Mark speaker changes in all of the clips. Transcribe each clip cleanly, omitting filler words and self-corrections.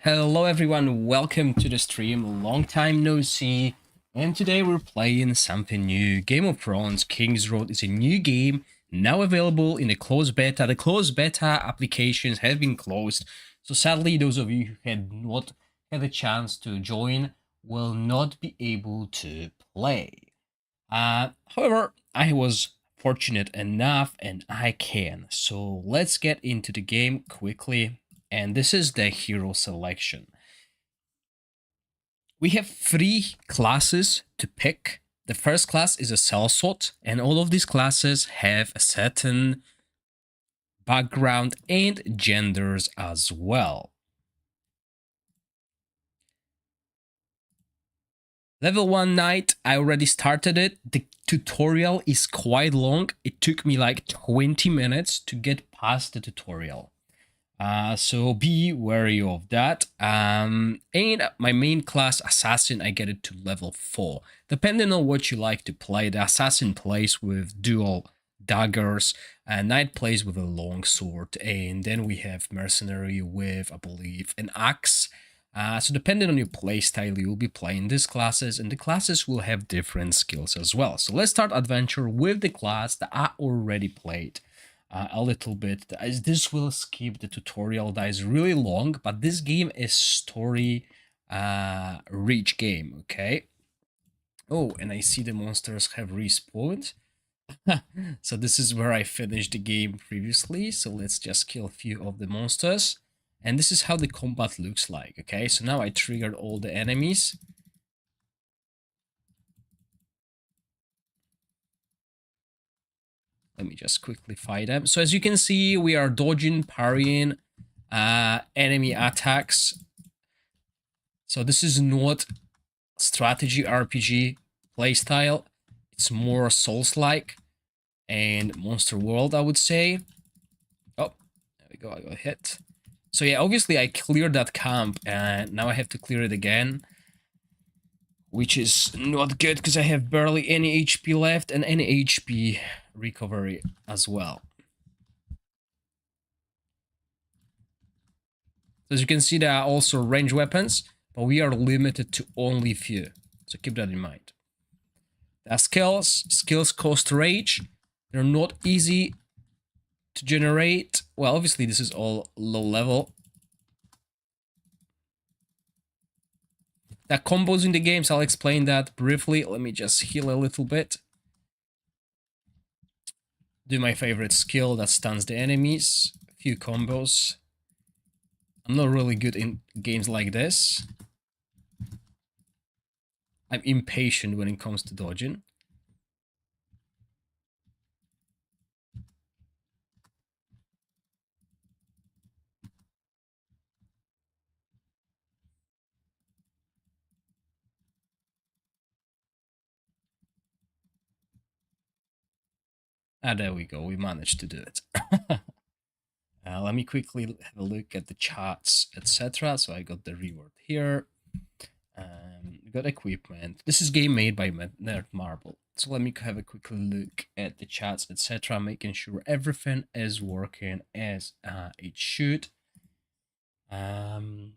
Speaker 1: Hello everyone, welcome to the stream. Long time no see, and today we're playing something new. Game of Thrones Kingsroad is a new game now available in the closed beta. The closed beta applications have been closed, so sadly those of you who had not had a chance to join will not be able to play. However, I was fortunate enough and I can. So let's get into the game quickly. And this is the hero selection. We have 3 classes to pick. The first class is a sellsword, and all of these classes have a certain background and genders as well. Level 1 knight, I already started it. The tutorial is quite long. It took me like 20 minutes to get past the tutorial. So be wary of that. And my main class, Assassin, I get it to level 4. Depending on what you like to play, the Assassin plays with dual daggers, and Knight plays with a long sword, and then we have Mercenary with, I believe, an axe. So depending on your playstyle, you will be playing these classes, and the classes will have different skills as well. So let's start adventure with the class that I already played a little bit. This will skip the tutorial that is really long, but this game is story rich game, okay? Oh, and I see the monsters have respawned. So this is where I finished the game previously. So let's just kill a few of the monsters. And this is how the combat looks like, okay? So now I triggered all the enemies. Let me just quickly fight them. So as you can see, we are dodging, parrying enemy attacks. So this is not strategy RPG playstyle. It's more Souls-like and Monster World, I would say. Oh, there we go, I got hit. So yeah, obviously I cleared that camp, and now I have to clear it again, which is not good because I have barely any HP left and any HP recovery as well. So as you can see, there are also range weapons, but we are limited to only few. So keep that in mind. The skills cost rage. They're not easy to generate. Well, obviously this is all low level. The combos in the games, I'll explain that briefly. Let me just heal a little bit. Do my favorite skill that stuns the enemies. A few combos. I'm not really good in games like this. I'm impatient when it comes to dodging. Ah, there we go. We managed to do it. Let me quickly have a look at the charts, etc. So I got the reward here. Got equipment. This is game made by Nerd Marble. So let me have a quick look at the charts, etc. Making sure everything is working as it should.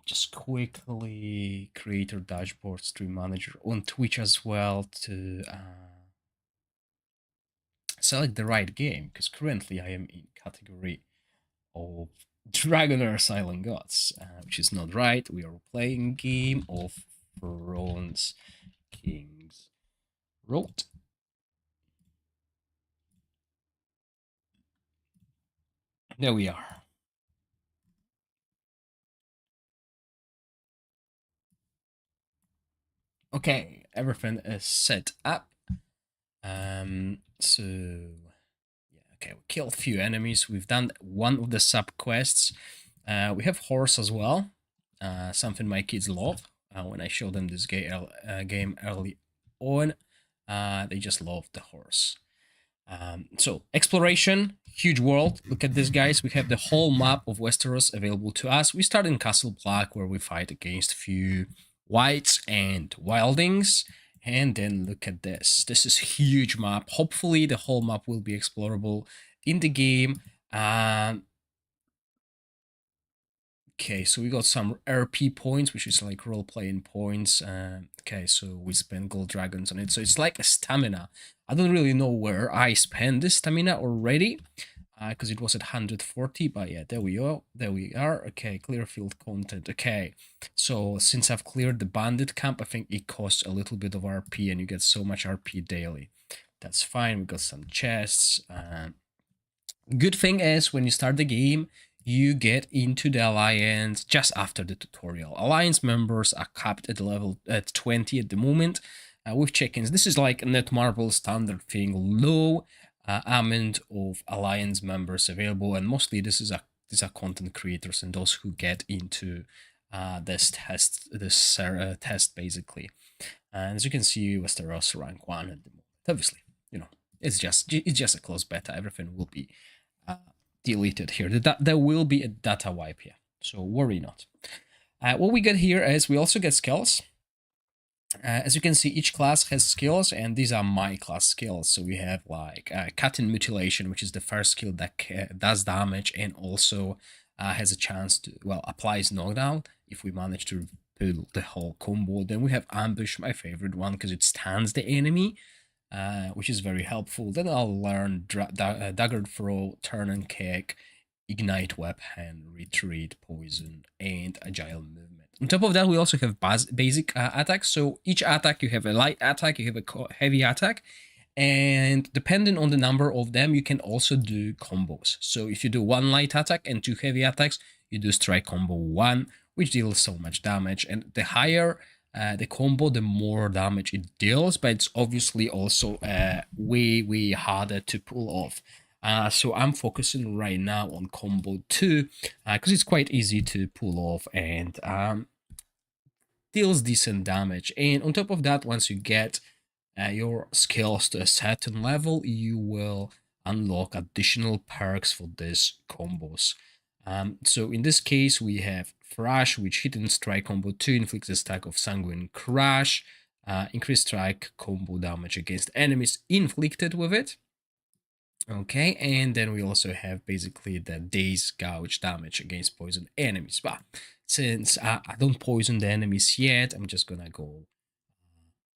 Speaker 1: Just quickly creator dashboard, stream manager on Twitch as well to select the right game, because currently I am in category of DragonHeir Silent Gods, which is not right. We are playing Game of Thrones Kingsroad. There we are. Okay, everything is set up. So yeah, okay, we killed a few enemies. We've done one of the sub quests. We have horse as well. Something my kids love. When I show them this game early on, they just love the horse. So exploration, huge world. Look at this, guys. We have the whole map of Westeros available to us. We start in Castle Black, where we fight against a few whites and wildings. And then look at this. This is a huge map. Hopefully the whole map will be explorable in the game. Okay, so we got some RP points, which is like role-playing points. Okay, so we spend gold dragons on it. So it's like a stamina. I don't really know where I spent this stamina already, because it was at 140, but yeah, there we are. There we are. Okay, clear field content. Okay, so since I've cleared the bandit camp, I think it costs a little bit of RP, and you get so much RP daily. That's fine. We got some chests. Good thing is when you start the game, you get into the alliance just after the tutorial. Alliance members are capped at level at 20 at the moment with check-ins. This is like a Netmarble standard thing, low amount of alliance members available, and mostly these are content creators and those who get into this test basically. And as you can see, Westeros rank 1 at the moment. Obviously, you know, it's just a close beta. Everything will be deleted here. There will be a data wipe here, so worry not. What we get here is we also get skills. As you can see, each class has skills, and these are my class skills. So we have like cut and mutilation, which is the first skill that does damage and also has a chance to, well, applies knockdown if we manage to pull the whole combo. Then we have ambush, my favorite one, because it stuns the enemy, which is very helpful. Then I'll learn dagger throw, turn and kick, ignite weapon, retreat, poison, and agile movement. On top of that, we also have basic attacks. So each attack, you have a light attack, you have a heavy attack, and depending on the number of them, you can also do combos. So if you do 1 light attack and 2 heavy attacks, you do strike combo 1, which deals so much damage. And the higher the combo, the more damage it deals, but it's obviously also way harder to pull off. So I'm focusing right now on combo 2 because it's quite easy to pull off and deals decent damage. And on top of that, once you get your skills to a certain level, you will unlock additional perks for these combos. So in this case, we have Thrash, which hit and strike combo 2 inflicts a stack of Sanguine Crash, increased strike combo damage against enemies inflicted with it. Okay, and then we also have basically the Daze Gouge damage against poison enemies. But since I don't poison the enemies yet, I'm just gonna go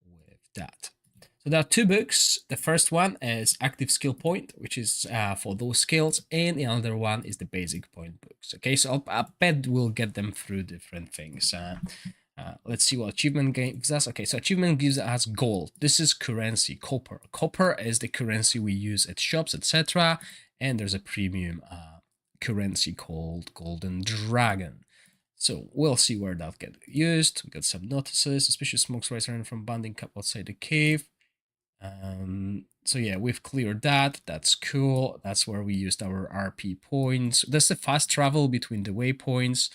Speaker 1: with that. So there are 2 books. The first one is Active Skill Point, which is for those skills, and the other one is the Basic Point books. Okay, so I bet we'll get them through different things. Let's see what achievement gives us. Okay, so achievement gives us gold. This is currency, copper. Copper is the currency we use at shops, etc. And there's a premium currency called Golden Dragon. So we'll see where that gets used. We got some notices. Suspicious smokes rising from banding cap outside the cave. So yeah, we've cleared that. That's cool. That's where we used our RP points. There's a fast travel between the waypoints.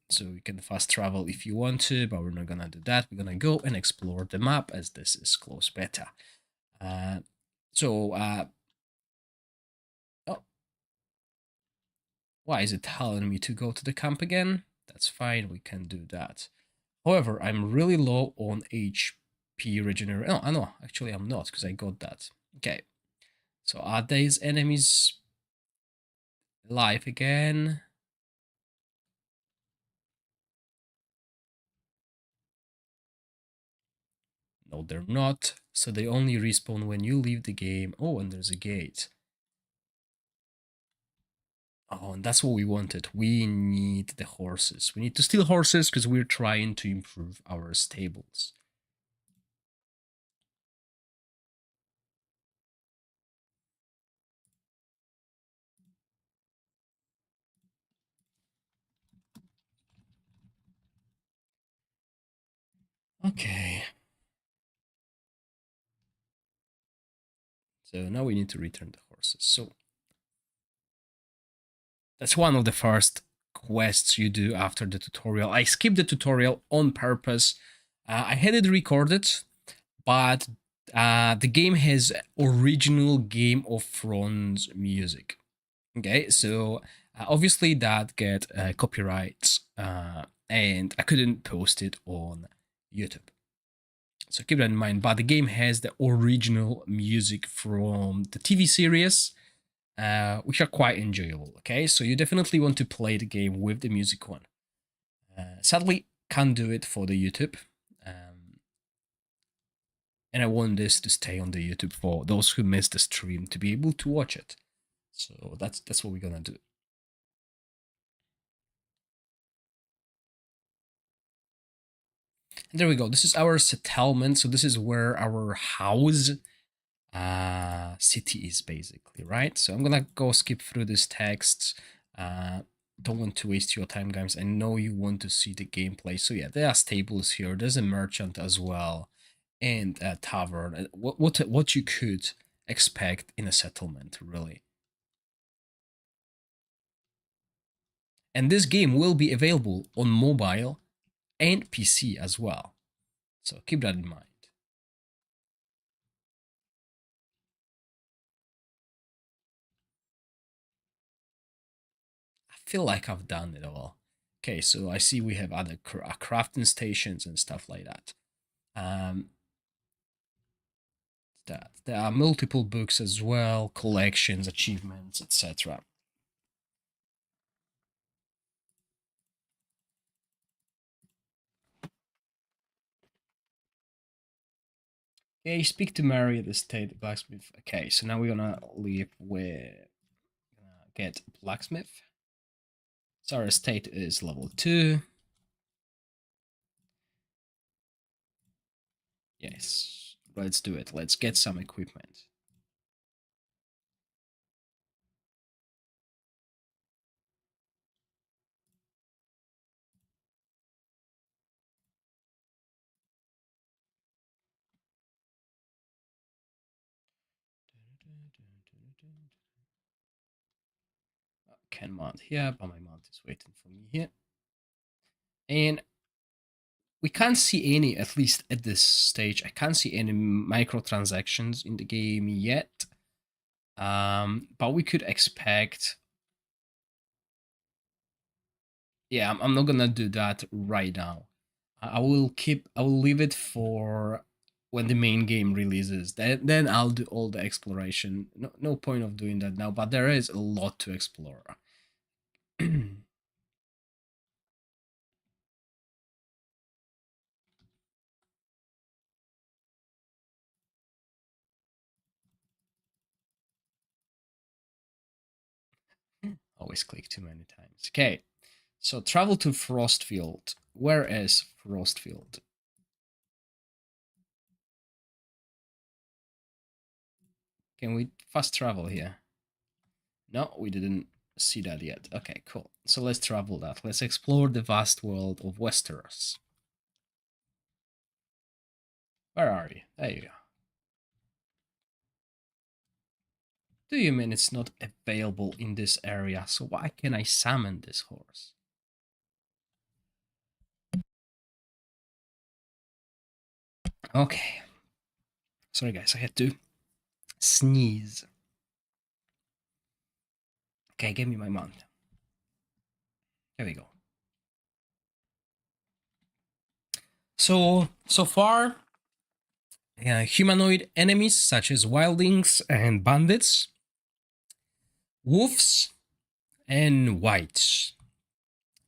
Speaker 1: So you can fast travel if you want to, but we're not gonna do that. We're gonna go and explore the map as this is close beta. Oh, why is it telling me to go to the camp again? That's fine, we can do that. However, I'm really low on HP regeneration. Oh, I know, actually I'm not, because I got that. Okay, so are these enemies alive again? No, they're not. So they only respawn when you leave the game. Oh, and there's a gate. Oh, and that's what we wanted. We need the horses. We need to steal horses because we're trying to improve our stables. Okay. So now we need to return the horses. So that's one of the first quests you do after the tutorial. I skipped the tutorial on purpose. I had it recorded, but the game has original Game of Thrones music. Okay, so obviously that get copyrights, and I couldn't post it on YouTube. So keep that in mind. But the game has the original music from the TV series, which are quite enjoyable. Okay, so you definitely want to play the game with the music on. Sadly, can't do it for the YouTube. And I want this to stay on the YouTube for those who missed the stream to be able to watch it. So that's what we're gonna do. And there we go. This is our settlement. So this is where our house city is basically, right? So I'm gonna go skip through this text. Don't want to waste your time, guys. I know you want to see the gameplay. So yeah, there are stables here. There's a merchant as well, and a tavern. What you could expect in a settlement, really. And this game will be available on mobile and PC as well. So keep that in mind. I feel like I've done it all. Okay, so I see we have other crafting stations and stuff like that. Um, that there are multiple books as well, collections, achievements, etc. Okay, speak to Mary at the state blacksmith. Okay, so now we're gonna leave with get blacksmith. So our estate is level 2. Yes, let's do it. Let's get some equipment. Can mount here, but my mount is waiting for me here. And we can't see any, at least at this stage, I can't see any microtransactions in the game yet. But we could expect. Yeah, I'm not gonna do that right now. I will leave it for when the main game releases. Then I'll do all the exploration. No point of doing that now, but there is a lot to explore. Always click too many times. Okay, so travel to Frostfield. Where is Frostfield? Can we fast travel here? No, we didn't see that yet. Okay, cool. So let's travel that. Let's explore the vast world of Westeros. Where are you? There you go. Do you mean it's not available in this area? So why can I summon this horse? Okay. Sorry guys, I had to sneeze. Okay, give me my mount. There we go. So far, humanoid enemies such as wildlings and bandits, wolves, and whites.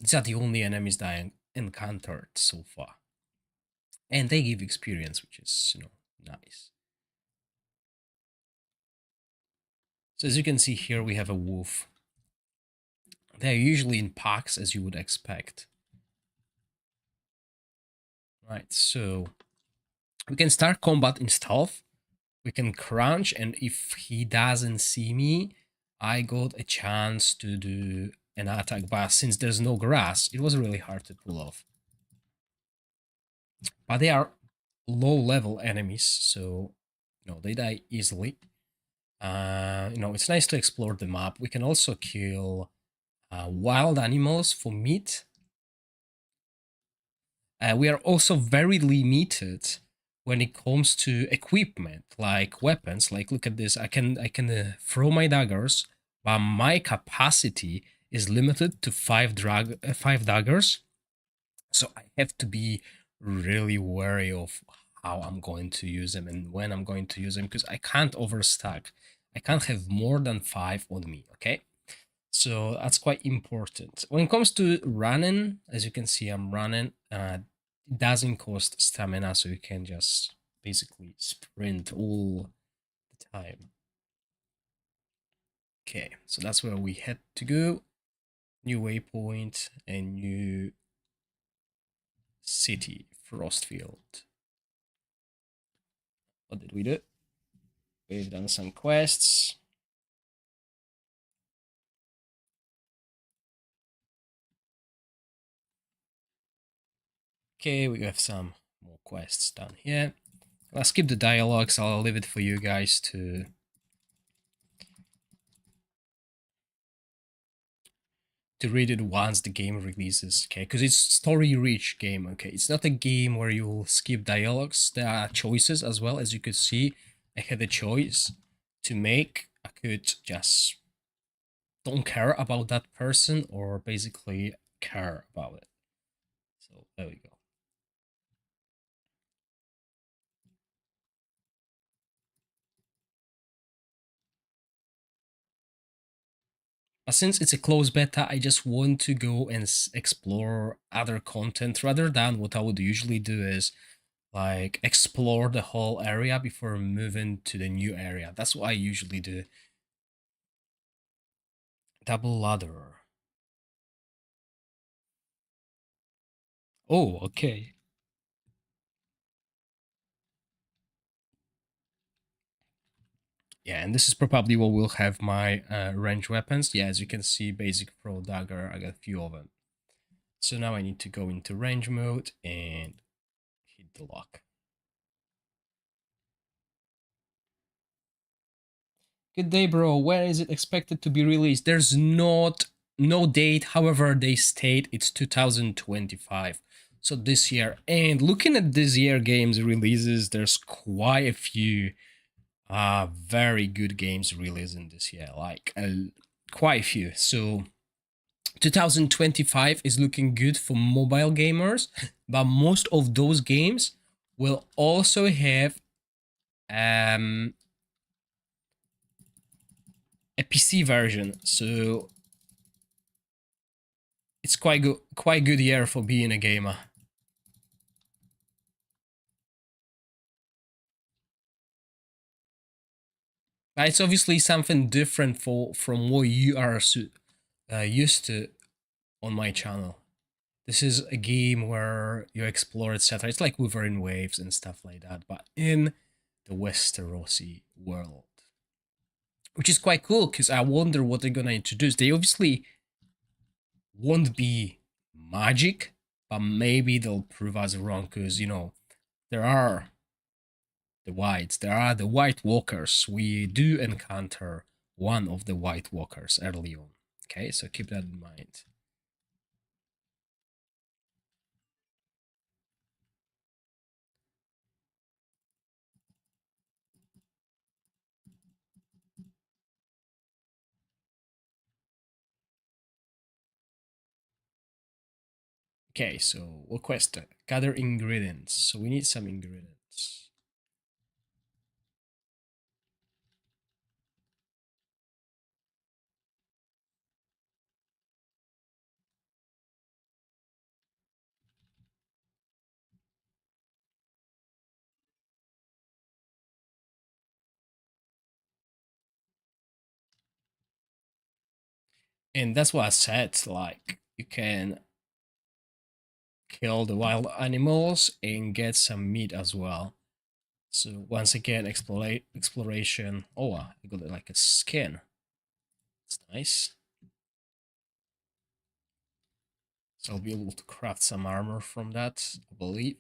Speaker 1: These are the only enemies that I encountered so far. And they give experience, which is, nice. So as you can see here, we have a wolf. They're usually in packs, as you would expect. Right, so we can start combat in stealth. We can crouch, and if he doesn't see me, I got a chance to do an attack. But since there's no grass, it was really hard to pull off. But they are low-level enemies, so they die easily. It's nice to explore the map. We can also kill wild animals for meat. We are also very limited when it comes to equipment, like weapons. Like, look at this. I can throw my daggers, but my capacity is limited to five daggers. So I have to be really wary of how I'm going to use them and when I'm going to use them, because I can't overstack. I can't have more than 5 on me, okay? So that's quite important. When it comes to running, as you can see, I'm running. It doesn't cost stamina, so you can just basically sprint all the time. Okay, so that's where we had to go. New waypoint and new city, Frostfield. What did we do? We've done some quests. Okay, we have some more quests done here. I'll skip the dialogues. I'll leave it for you guys to read it once the game releases, okay? Because it's story-rich game, okay? It's not a game where you'll skip dialogues. There are choices as well, as you could see. I had a choice to make. I could just don't care about that person or basically care about it. So there we go. But since it's a closed beta, I just want to go and explore other content rather than what I would usually do is like explore the whole area before moving to the new area. That's what I usually do. Double ladder. Oh, okay. Yeah, and this is probably what will have my range weapons. Yeah, as you can see, basic pro dagger, I got a few of them. So now I need to go into range mode and hit the lock. Good day, bro. Where is it expected to be released? There's not no date. However, they state it's 2025. So this year. And looking at this year games releases, there's quite a few very good games releasing this year. Like quite a few. So 2025 is looking good for mobile gamers, but most of those games will also have um a PC version. So it's quite good year for being a gamer. But it's obviously something different from what you are used to on my channel. This is a game where you explore, etc. It's like Wuthering Waves and stuff like that, but in the Westerosi world, which is quite cool because I wonder what they're gonna introduce. They obviously won't be magic, but maybe they'll prove us wrong because there are the whites. There are the White Walkers. We do encounter one of the White Walkers early on. Okay, so keep that in mind. Okay, so we'll quest gather ingredients. So we need some ingredients. And that's what I said, like you can kill the wild animals and get some meat as well. So once again, exploration. Oh, I got like a skin. It's nice. So I'll be able to craft some armor from that, I believe.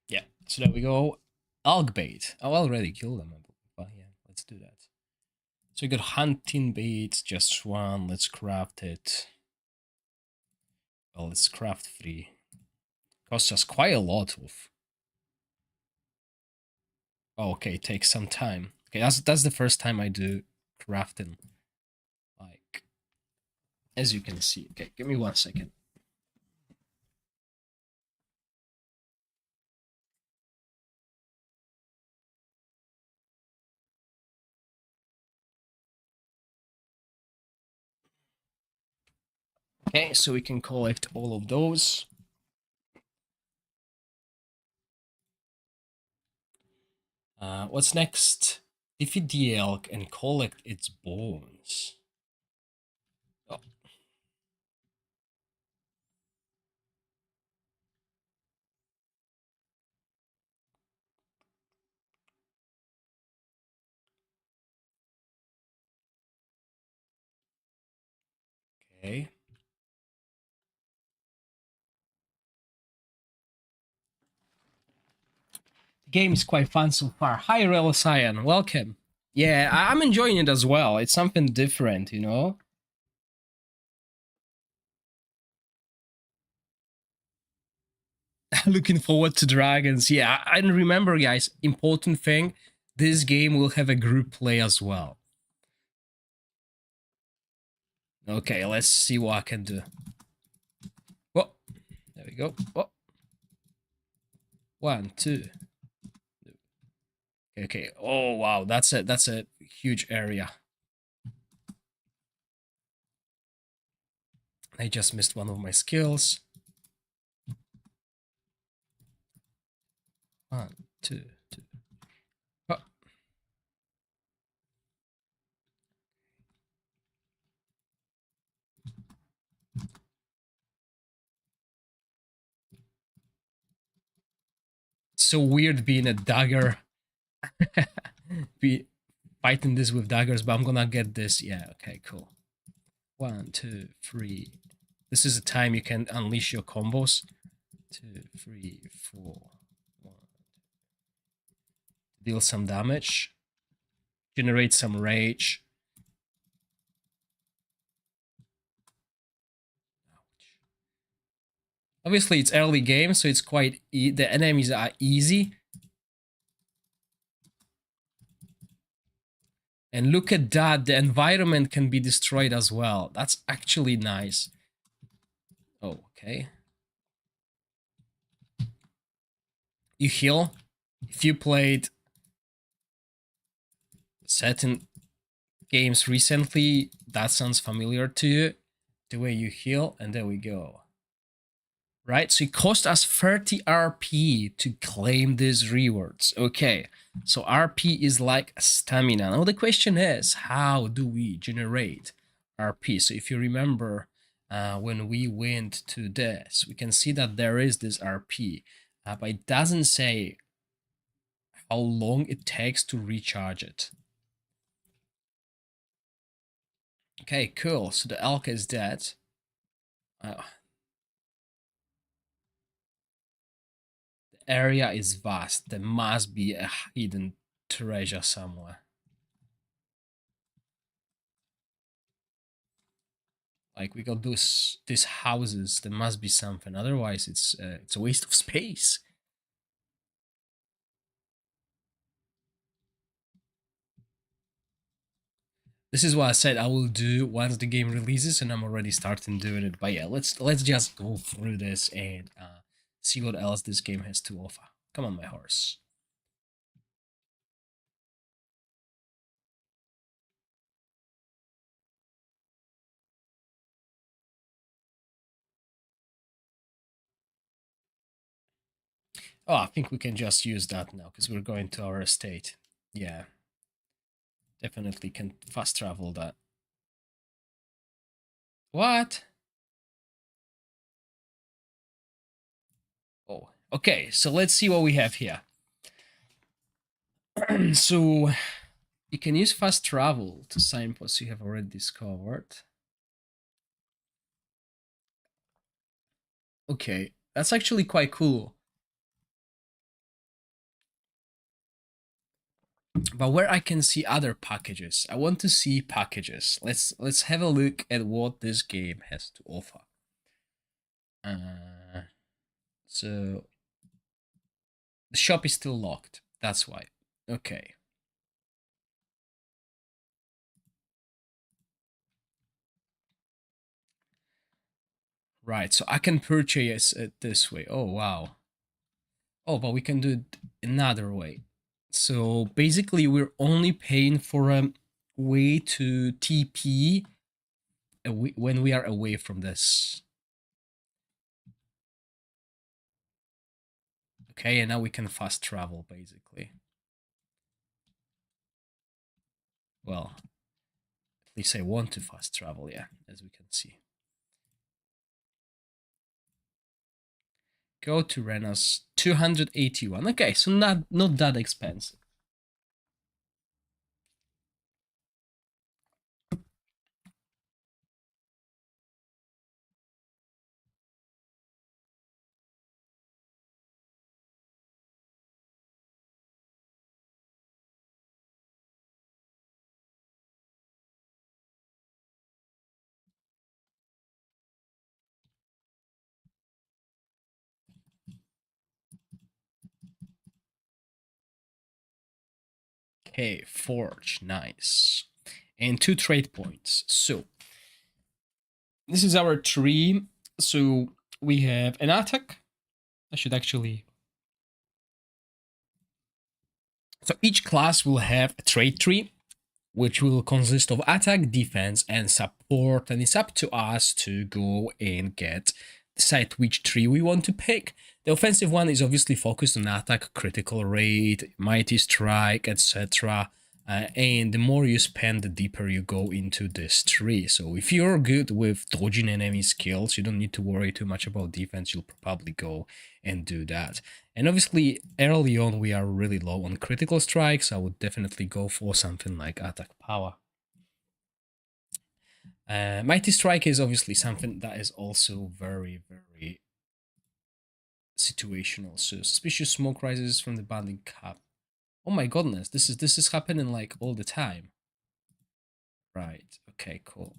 Speaker 1: Yeah, so there we go. Elk bait. I already killed them, but yeah, let's do that. So we got hunting bait, just one. Let's craft it. Well, it's craft free. Costs us quite a lot of. Oh, okay, it takes some time. Okay, that's the first time I do crafting. Like, as you can see. Okay, give me 1 second. Okay, so we can collect all of those. What's next? Defeat the elk and collect its bones. Oh, okay. The game is quite fun so far. Hi, Rel Cyan, welcome. Yeah, I'm enjoying it as well. It's something different, you know? Looking forward to dragons. Yeah, and remember, guys, important thing, this game will have a group play as well. Okay, let's see what I can do. Oh, there we go. Oh. 1, 2. Okay. Oh wow, that's a huge area. I just missed one of my skills. 1, 2, 2. Oh. So weird being a dagger. Be fighting this with daggers, but I'm gonna get this. Yeah, okay, cool. 1, 2, 3. This is the time you can unleash your combos. 2, 3, 4. 1. Deal some damage. Generate some rage. Obviously, it's early game, so it's quite the enemies are easy. And look at that, the environment can be destroyed as well. That's actually nice. Oh, okay. You heal. If you played certain games recently, that sounds familiar to you. The way you heal, and there we go. Right, so it cost us 30 RP to claim these rewards. Okay, so RP is like stamina. Now the question is, how do we generate RP? So if you remember, when we went to this, we can see that there is this RP, but it doesn't say how long it takes to recharge it. Okay, cool. So the elk is dead. The area is vast. There must be a hidden treasure somewhere. Like we got these houses. There must be something. Otherwise, it's a waste of space. This is what I said I will do once the game releases, and I'm already starting doing it. But yeah, let's just go through this and see what else this game has to offer. Come on, my horse. Oh, I think we can just use that now because we're going to our estate. Yeah, definitely can fast travel that. What? Oh, okay. So let's see what we have here. So you can use fast travel to signposts you have already discovered. Okay, that's actually quite cool. But where I can see other packages, I want to see packages. Let's have a look at what this game has to offer. So the shop is still locked. That's why. Okay. Right, so I can purchase it this way. Oh, wow. Oh, but we can do it another way. So basically, we're only paying for a way to TP when we are away from this. Okay, and now we can fast travel, basically. Well, at least I want to fast travel, yeah, as we can see. Go to Rena's 281. Okay, so not that expensive. Okay, Forge, nice. And 2 trade points. So this is our tree. So we have an attack. I should actually. So each class will have a trait tree, which will consist of attack, defense, and support. And it's up to us to go and decide which tree we want to pick. The offensive one is obviously focused on attack, critical rate, mighty strike, etc. And the more you spend, the deeper you go into this tree. So if you're good with dodging enemy skills, you don't need to worry too much about defense. You'll probably go and do that. And obviously, early on, we are really low on critical strikes. I would definitely go for something like attack power. Mighty strike is obviously something that is also very, very situational. So suspicious smoke rises from the bounding cap. Oh my goodness, this is happening like all the time. Right. Okay. Cool.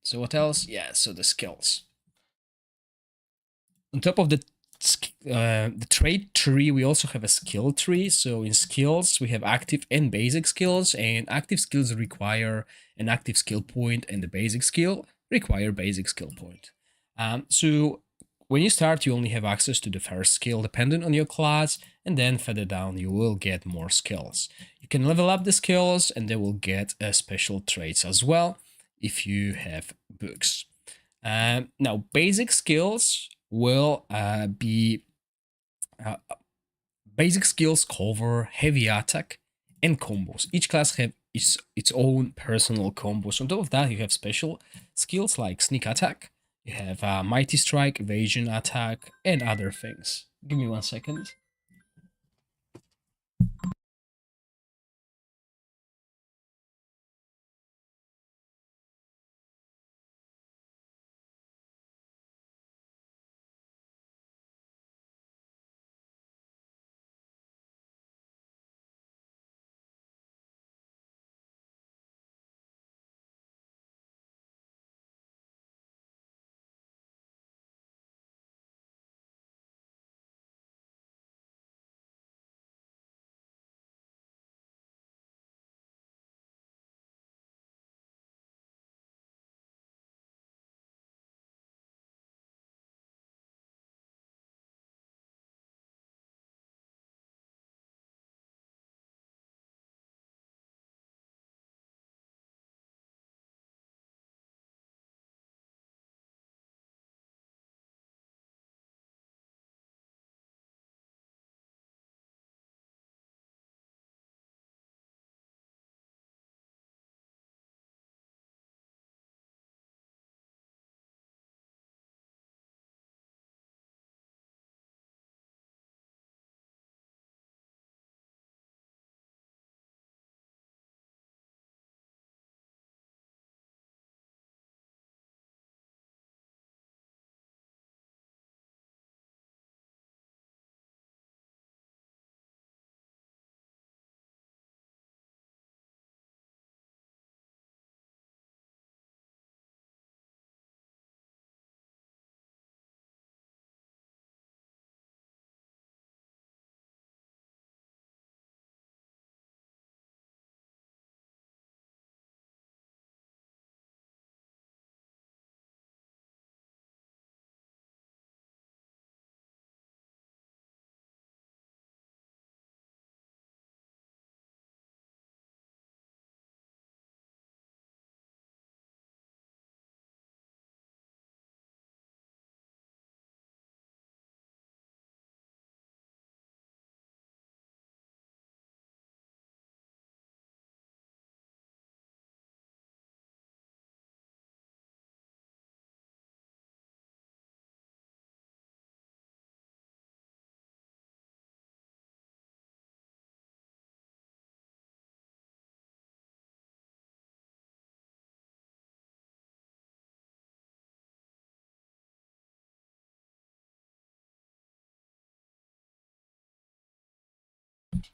Speaker 1: So what else? Yeah. So the skills. On top of the trait tree, we also have a skill tree. So in skills, we have active and basic skills, and active skills require an active skill point, and the basic skill require basic skill point. So when you start, you only have access to the first skill dependent on your class, and then further down, you will get more skills. You can level up the skills, and they will get special traits as well if you have books. Now, basic skills will be basic skills cover heavy attack and combos. Each class have its own personal combos. On top of that, you have special skills like sneak attack. You have mighty strike, evasion attack, and other things. Give me 1 second.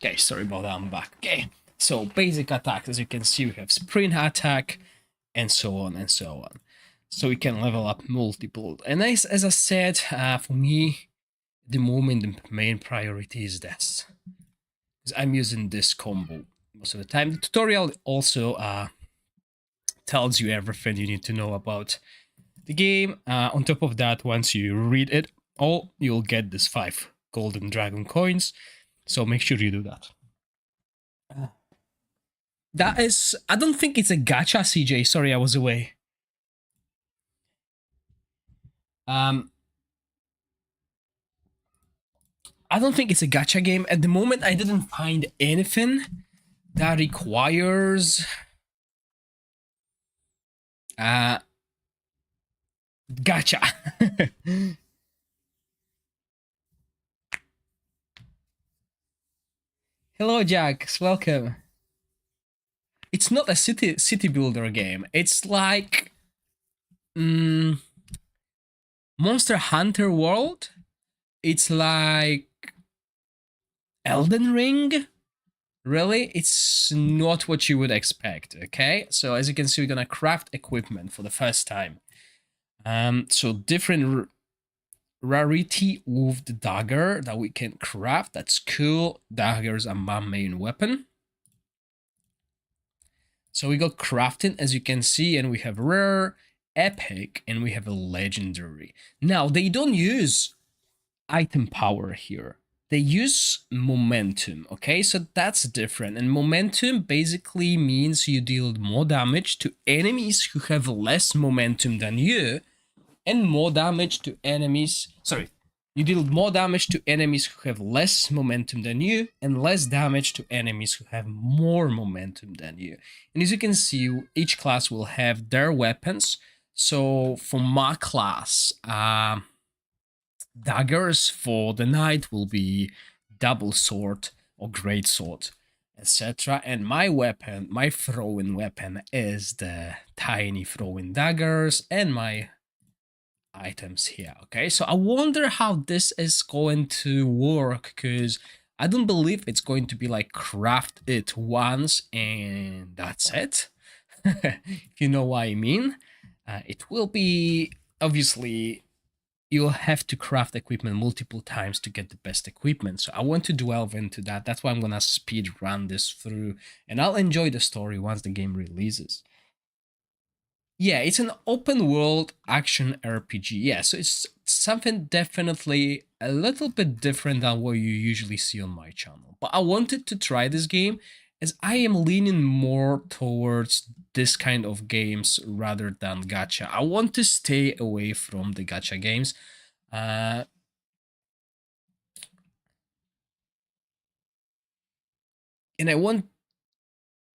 Speaker 1: Okay, sorry about that, I'm back. Okay, so basic attacks, as you can see, we have sprint attack, and so on and so on. So we can level up multiple. And as I said, for me, the moment the main priority is this. Because I'm using this combo most of the time. The tutorial also tells you everything you need to know about the game. On top of that, once you read it all, you'll get this 5 golden dragon coins. So make sure you do that. That is, I don't think it's a gacha, CJ. Sorry, I was away. Um, I don't think it's a gacha game. At the moment, I didn't find anything that requires uh gacha. Hello, Jax. Welcome. It's not a city builder game. It's like Monster Hunter World. It's like Elden Ring. Really, it's not what you would expect. Okay, so as you can see, we're gonna craft equipment for the first time. So different rarity with the dagger that we can craft. That's cool. Daggers are my main weapon. So we got crafting, as you can see, and we have rare, epic, and we have a legendary. Now, they don't use item power here. They use momentum, okay? So that's different. And momentum basically means you deal more damage to enemies who have less momentum than you, and more damage to enemies. Sorry, you deal more damage to enemies who have less momentum than you, and less damage to enemies who have more momentum than you. And as you can see, each class will have their weapons. So for my class, daggers for the knight will be double sword or great sword, etc. And my weapon, my throwing weapon, is the tiny throwing daggers, and my items here. Okay, so I wonder how this is going to work, because I don't believe it's going to be like craft it once and that's it. If you know what I mean. It will be, obviously, you'll have to craft equipment multiple times to get the best equipment. So I want to delve into that. That's why I'm gonna speed run this through, and I'll enjoy the story once the game releases. Yeah, it's an open world action RPG. Yeah, so it's something definitely a little bit different than what you usually see on my channel. But I wanted to try this game as I am leaning more towards this kind of games rather than gacha. I want to stay away from the gacha games. Uh, and I want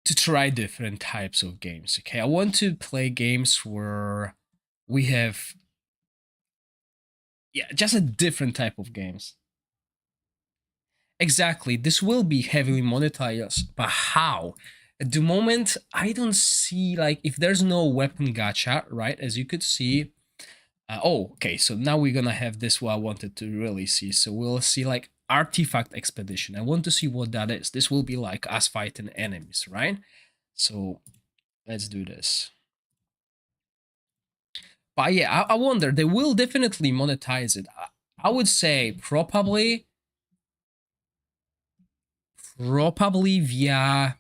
Speaker 1: to try different types of games. Okay, I want to play games where we have, yeah, just a different type of games. Exactly, this will be heavily monetized, but how? At the moment, I don't see, like, if there's no weapon gacha, right? As you could see, oh, okay, so now we're gonna have this what I wanted to really see. So we'll see like artifact expedition. I want to see what that is. This will be like us fighting enemies, right? So let's do this. But yeah, I wonder, they will definitely monetize it. I would say probably via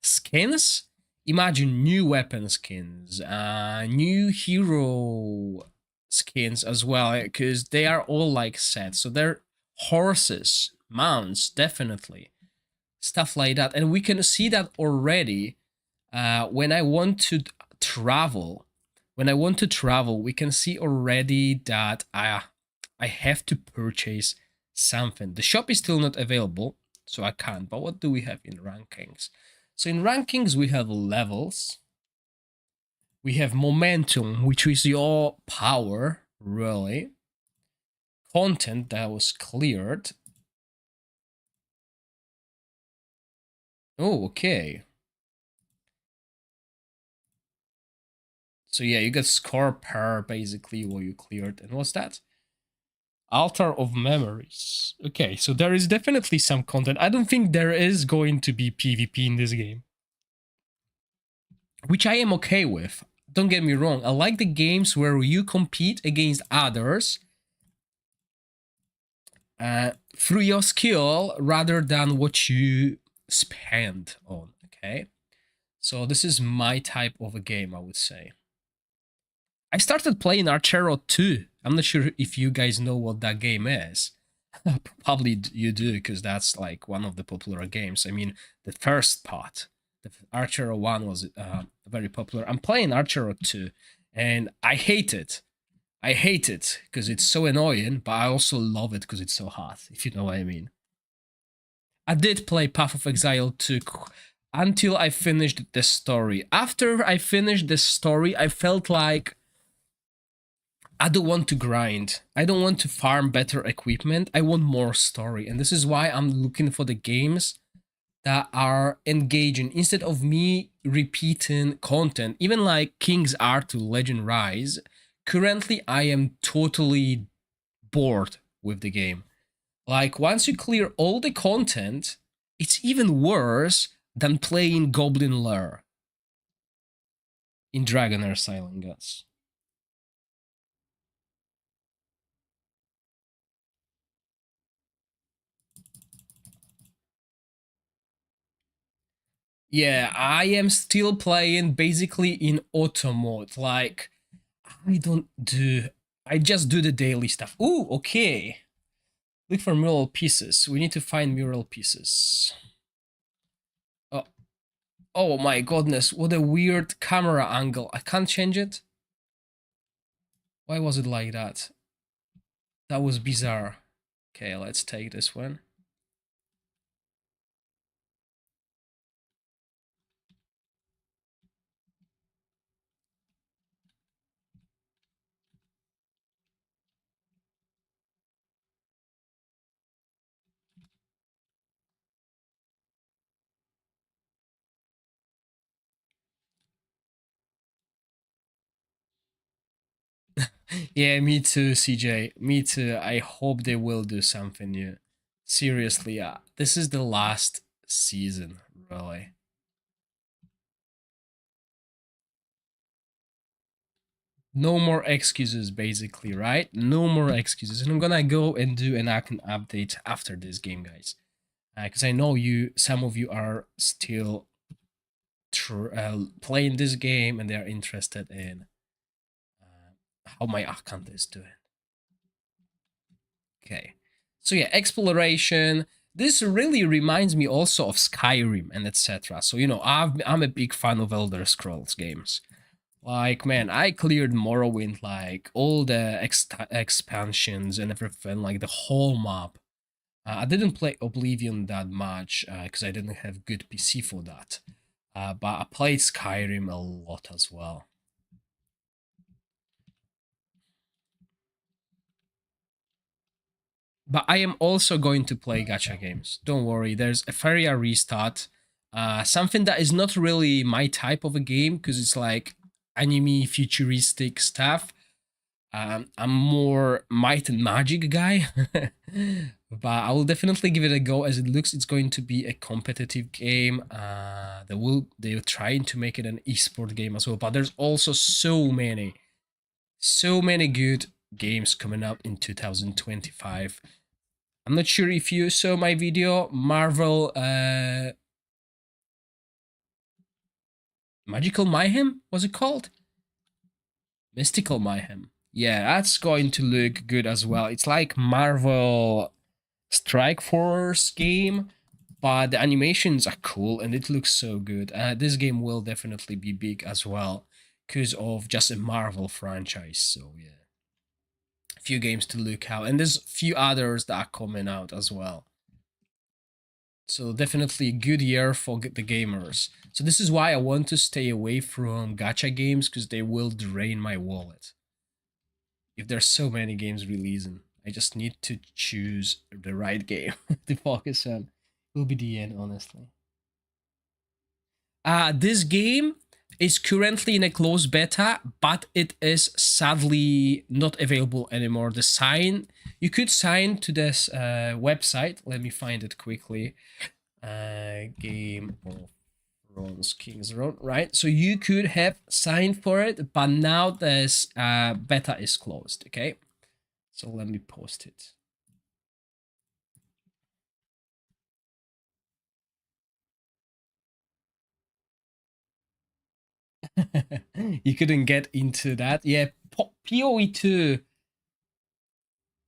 Speaker 1: skins. Imagine new weapon skins, new hero skins as well, because they are all like sets. So they're horses, mounts, definitely stuff like that, and we can see that already. When I want to travel, we can see already that I have to purchase something. The shop is still not available, so I can't. But what do we have in rankings? So in rankings, we have levels. We have momentum, which is your power, really. Content that was cleared. Oh, okay. So yeah, you get score per basically what you cleared. And what's that? Altar of Memories. Okay, so there is definitely some content. I don't think there is going to be PvP in this game, which I am okay with. Don't get me wrong. I like the games where you compete against others through your skill rather than what you spend on. Okay, so this is my type of a game, I would say. I started playing Archero 2. I'm not sure if you guys know what that game is. Probably you do, because that's like one of the popular games. I mean, the first part, the Archero 1 was very popular. I'm playing Archero 2, and I hate it. I hate it because it's so annoying, but I also love it because it's so hot, if you know what I mean. I did play Path of Exile 2 until I finished the story. After I finished the story, I felt like I don't want to grind. I don't want to farm better equipment. I want more story. And this is why I'm looking for the games that are engaging instead of me repeating content. Even like King's Art to Legend Rise, currently I am totally bored with the game. Like once you clear all the content, it's even worse than playing Goblin Lair in DragonHeir Silent Gods. Yeah, I am still playing basically in auto mode. Like, I don't do. I just do the daily stuff. Ooh, okay. Look for mural pieces. We need to find mural pieces. Oh, oh my goodness. What a weird camera angle. I can't change it. Why was it like that? That was bizarre. Okay, let's take this one. Yeah, me too, CJ. Me too. I hope they will do something new. Seriously, this is the last season, really. No more excuses, basically, right? No more excuses. And I'm gonna go and do an icon update after this game, guys, because I know some of you are still playing this game and they are interested in how my account is doing. Okay, so yeah, exploration. This really reminds me also of Skyrim and etc. So I'm a big fan of Elder Scrolls games. Like, man, I cleared Morrowind, like all the expansions and everything, like the whole map. I didn't play Oblivion that much because I didn't have good PC for that. But I played Skyrim a lot as well. But I am also going to play gacha games. Don't worry, there's a Feria restart. Something that is not really my type of a game because it's like anime futuristic stuff. I'm more might and magic guy, but I will definitely give it a go. As it looks, it's going to be a competitive game. They're trying to make it an esport game as well. But there's also so many good games coming out in 2025. I'm not sure if you saw my video, Marvel Magical Mayhem, was it called? Mystical Mayhem. Yeah, that's going to look good as well. It's like Marvel Strike Force game, but the animations are cool and it looks so good. This game will definitely be big as well because of just a Marvel franchise. So yeah, a few games to look out, and there's a few others that are coming out as well. So definitely a good year for the gamers. So this is why I want to stay away from gacha games because they will drain my wallet. If there's so many games releasing, I just need to choose the right game to focus on. Will be the end, honestly. This game is currently in a closed beta, but it is sadly not available anymore. The sign, you could sign to this website. Let me find it quickly. Game of Thrones Kingsroad, right? So you could have signed for it, but now this beta is closed, okay? So let me post it. You couldn't get into that. Yeah, PoE 2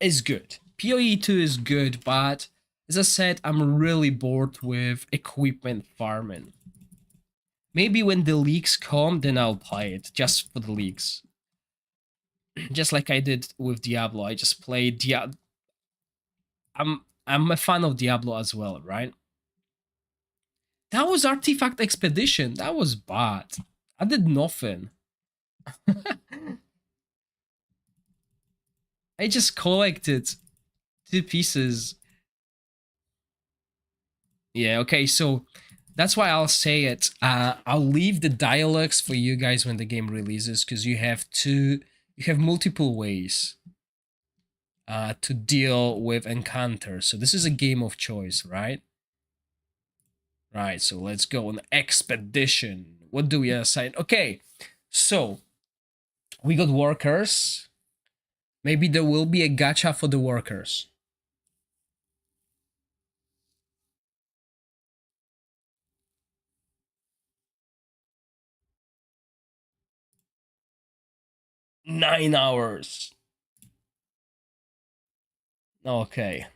Speaker 1: is good. PoE 2 is good, but as I said, I'm really bored with equipment farming. Maybe when the leaks come, then I'll play it just for the leaks. Just like I did with Diablo. I just played Diablo. I'm a fan of Diablo as well, right? That was Artifact Expedition. That was bad. I did nothing. I just collected 2 pieces. Yeah, okay, so that's why I'll say it. I'll leave the dialogues for you guys when the game releases, because you have multiple ways to deal with encounters. So this is a game of choice, right? Right, so let's go on expedition. What do we assign? Okay, so we got workers. Maybe there will be a gacha for the workers. $9. Okay.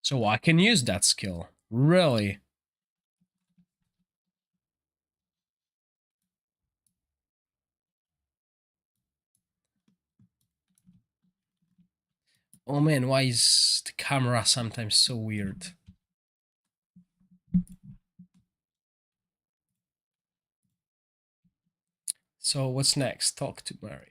Speaker 1: So I can use that skill. Really? Oh man, why is the camera sometimes so weird? So what's next? Talk to Mary.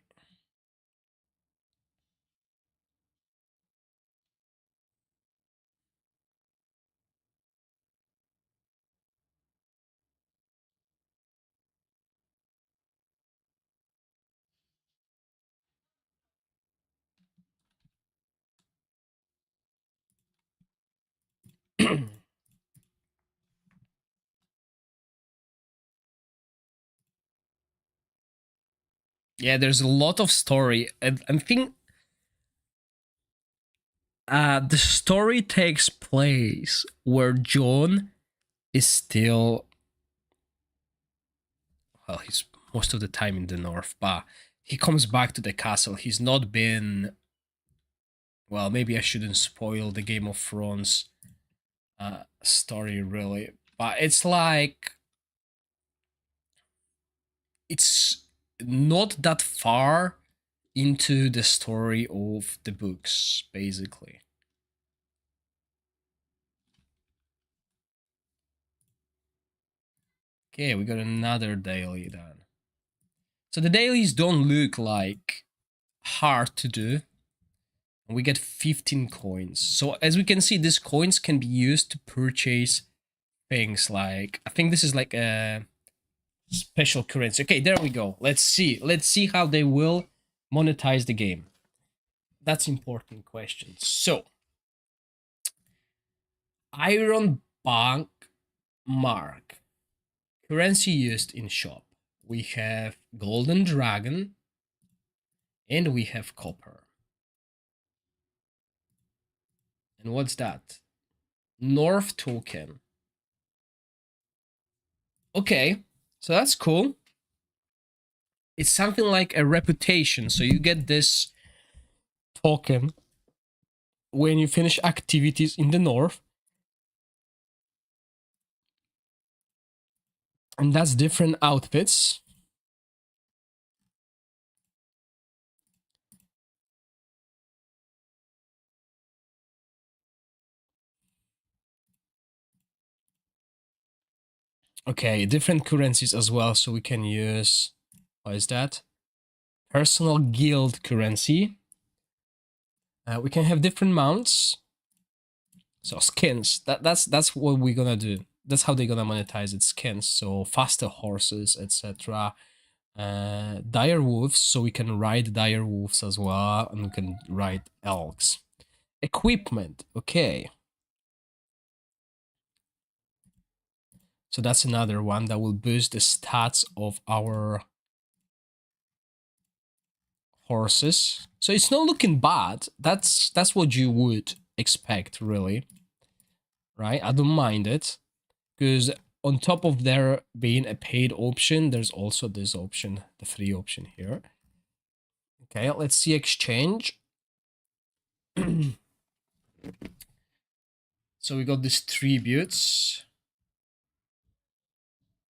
Speaker 1: Yeah, there's a lot of story. I think the story takes place where John is still, well, he's most of the time in the north, but he comes back to the castle. He's not been, well, maybe I shouldn't spoil the Game of Thrones story really, but it's like it's not that far into the story of the books, basically. Okay, we got another daily done. So the dailies don't look like hard to do. We get 15 coins. So as we can see, these coins can be used to purchase things like, I think this is like a special currency. Okay, there we go. Let's see. Let's see how they will monetize the game. That's important question. So, Iron Bank Mark. Currency used in shop. We have Golden Dragon and we have Copper. And what's that? North token. Okay, so that's cool. It's something like a reputation. So you get this token when you finish activities in the north. And that's different outfits. Okay, different currencies as well. So we can use, what is that? Personal guild currency. We can have different mounts. So skins. That's what we're gonna do. That's how they're gonna monetize it. Skins. So faster horses, etc. Dire wolves. So we can ride dire wolves as well, and we can ride elks. Equipment. Okay. So that's another one that will boost the stats of our horses. So it's not looking bad. That's what you would expect, really. Right? I don't mind it. Because on top of there being a paid option, there's also this option, the free option here. Okay, let's see exchange. So we got these tributes.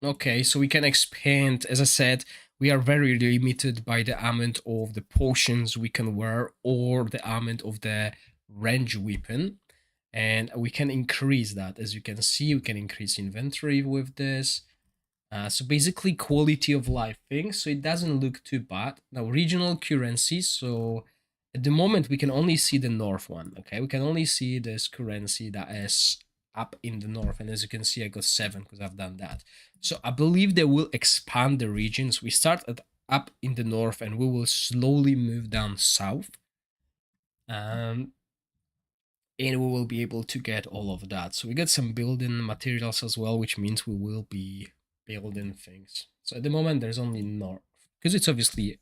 Speaker 1: Okay, so we can expand. As I said, we are very limited by the amount of the potions we can wear or the amount of the range weapon. And we can increase that. As you can see, we can increase inventory with this. So basically quality of life things. So it doesn't look too bad. Now regional currency. So at the moment we can only see the north one. Okay, we can only see this currency that is up in the north. And as you can see, I got 7 because I've done that. So I believe they will expand the regions. We start at up in the north and we will slowly move down south. And we will be able to get all of that. So we get some building materials as well, which means we will be building things. So at the moment there's only north because it's obviously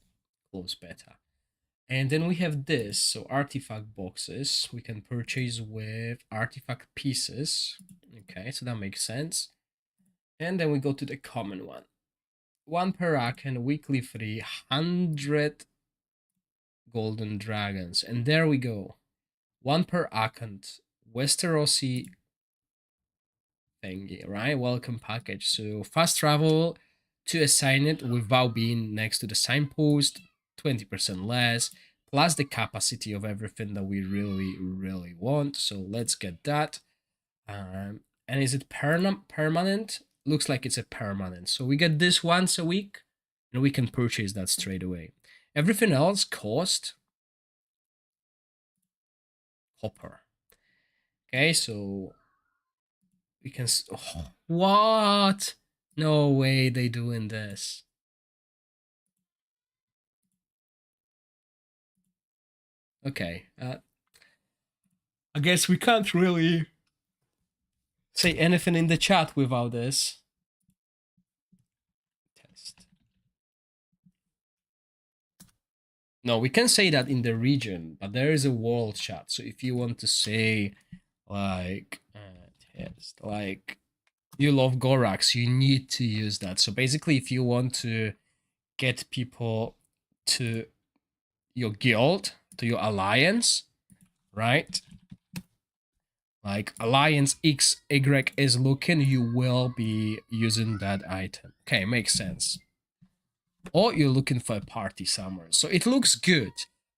Speaker 1: close beta. And then we have this, so artifact boxes we can purchase with artifact pieces. Okay, so that makes sense. And then we go to the common one. 1 per icon, weekly free, 100 golden dragons. And there we go. 1 per account, Westerosi thingy, right? Welcome package. So fast travel to assign it without being next to the signpost, 20% less, plus the capacity of everything that we really want. So let's get that. And is it permanent? Looks like it's a permanent. So we get this once a week, and we can purchase that straight away. Everything else cost hopper. Okay, so we can. Oh, what? No way they doing this. Okay. I guess we can't really say anything in the chat without this. Test. No, we can say that in the region, but there is a world chat. So if you want to say like test, like you love Gorax, you need to use that. So basically, if you want to get people to your guild, to your alliance, right? Like Alliance X, Y is looking, you will be using that item. Okay, makes sense. Or you're looking for a party somewhere. So it looks good.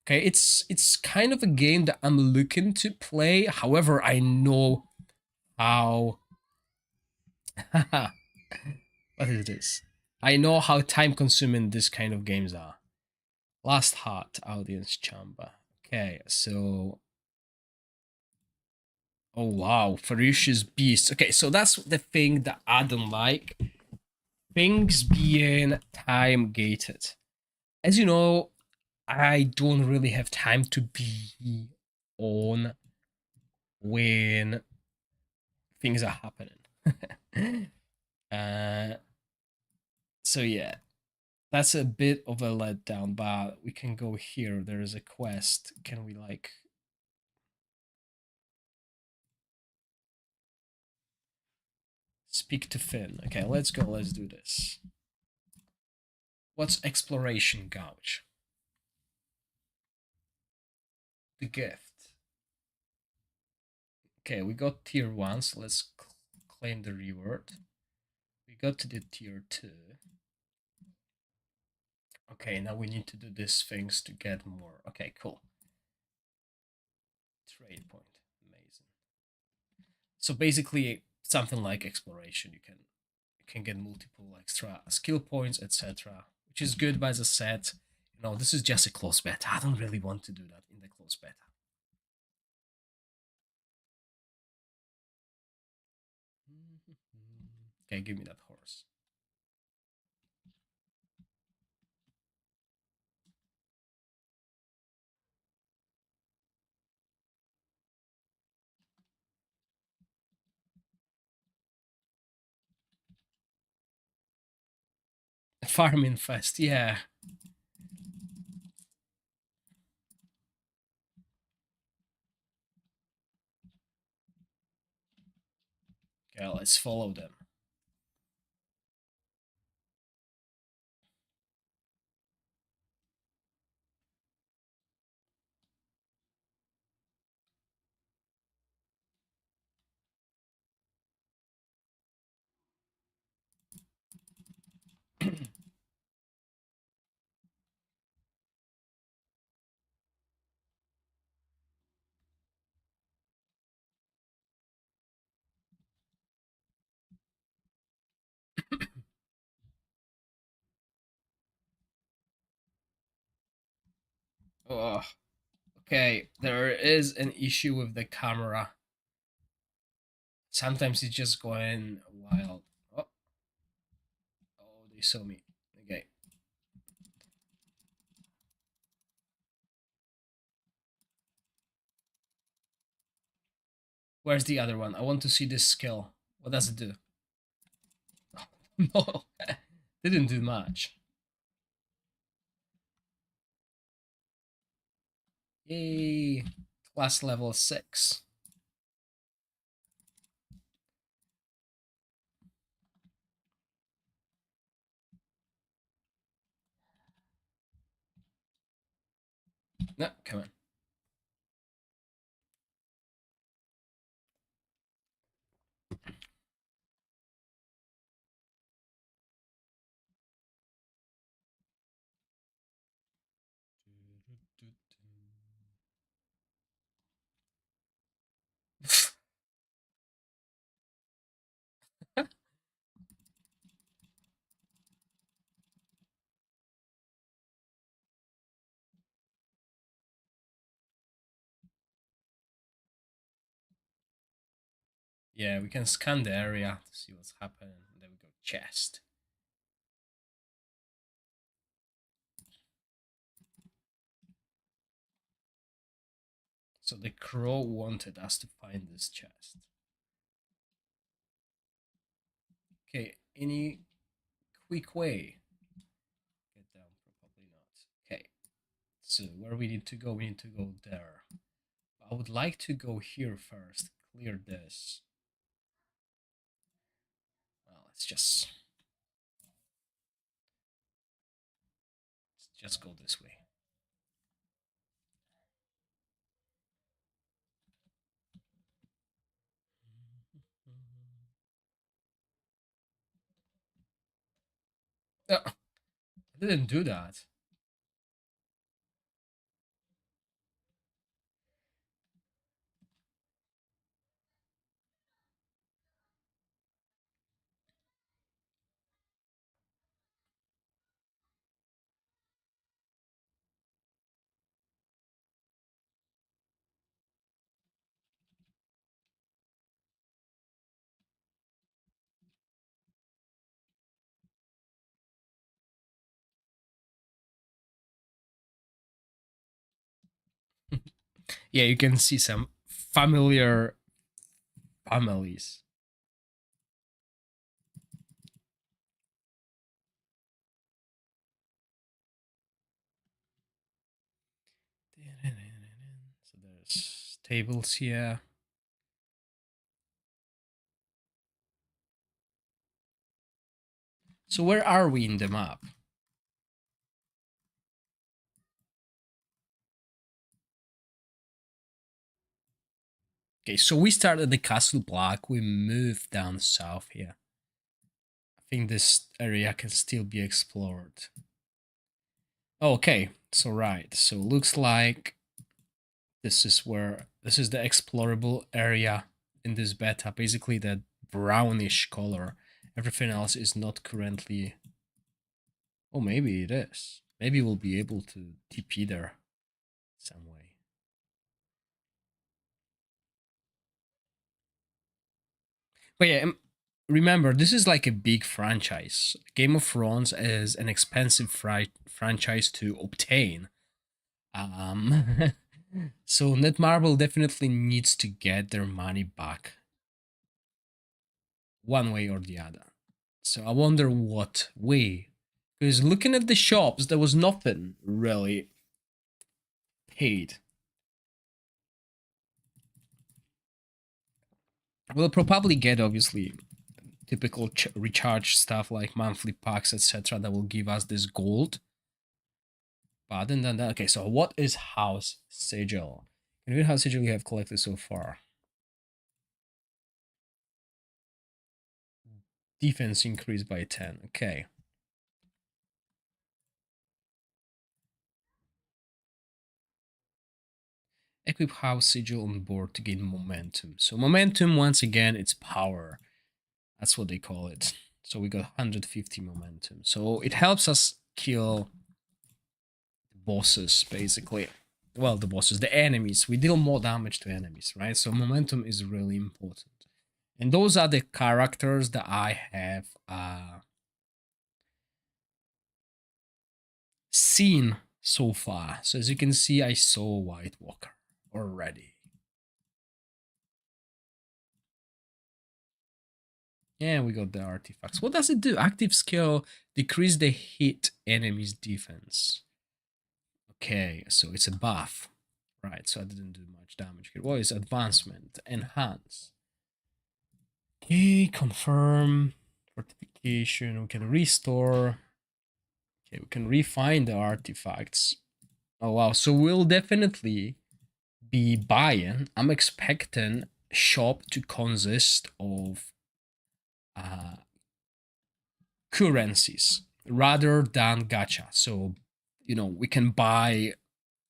Speaker 1: Okay, it's kind of a game that I'm looking to play. However, I know how what is this? I know how time consuming this kind of games are. Last Heart audience chamber. Okay, so oh wow, ferocious beast. Okay, so that's the thing that I don't like. Things being time gated. As you know, I don't really have time to be on when things are happening. uh, so yeah, that's a bit of a letdown, but we can go here. There is a quest. Can we like speak to Finn? Okay, let's go. Let's do this. What's exploration gouge? The gift. Okay, we got tier 1, so let's claim the reward. We got to the tier 2. Okay, now we need to do these things to get more. Okay, cool. Trade point. Amazing. So basically something like exploration you can you can get multiple extra skill points, etc., which is good. But as I said, this is just a closed beta. I don't really want to do that in the closed beta. Okay, give me that horse. Farming fest, yeah. Okay, let's follow them. Oh, okay, there is an issue with the camera. Sometimes it's just going wild. Oh, they saw me. Okay. Where's the other one? I want to see this skill. What does it do? No, didn't do much. Yay, class level 6. No, come on. Yeah, we can scan the area to see what's happening. There we go, chest. So the crow wanted us to find this chest. Okay, any quick way? Get down, probably not. Okay, so where we need to go? We need to go there. I would like to go here first, clear this. Well, let's just go this way. I didn't do that. Yeah, you can see some familiar families. So there's tables here. So where are we in the map? Okay, so we started the castle block. We moved down south here. I think this area can still be explored. Okay, so right. So looks like this is the explorable area in this beta, basically the brownish color. everything else is not currently... Oh, maybe it is. Maybe we'll be able to TP there some way. But yeah, remember, this is like a big franchise. Game of Thrones is an expensive franchise to obtain. So Netmarble definitely needs to get their money back one way or the other. So I wonder what way. Because looking at the shops, there was nothing really paid. We'll probably get, obviously, typical recharge stuff like monthly packs, etc. that will give us this gold. But other than that, okay, so what is House Sigil? Can you read House Sigil you have collected so far? Defense increased by 10. Okay. Equip House Sigil on board to gain momentum. So momentum, once again, it's power. That's what they call it. So we got 150 momentum. So it helps us kill the bosses, basically. Well, the bosses, the enemies. We deal more damage to enemies, right? So momentum is really important. And those are the characters that I have seen so far. So as you can see, I saw White Walker already. Yeah, we got the artifacts. What does it do? Active skill, decrease the hit enemy's defense. Okay, so it's a buff. Right, so I didn't do much damage here. What is advancement? Enhance. Okay, confirm. Fortification. We can restore. Okay, we can refine the artifacts. Oh wow, so we'll definitely be buying. I'm expecting shop to consist of currencies rather than gacha. So, you know, we can buy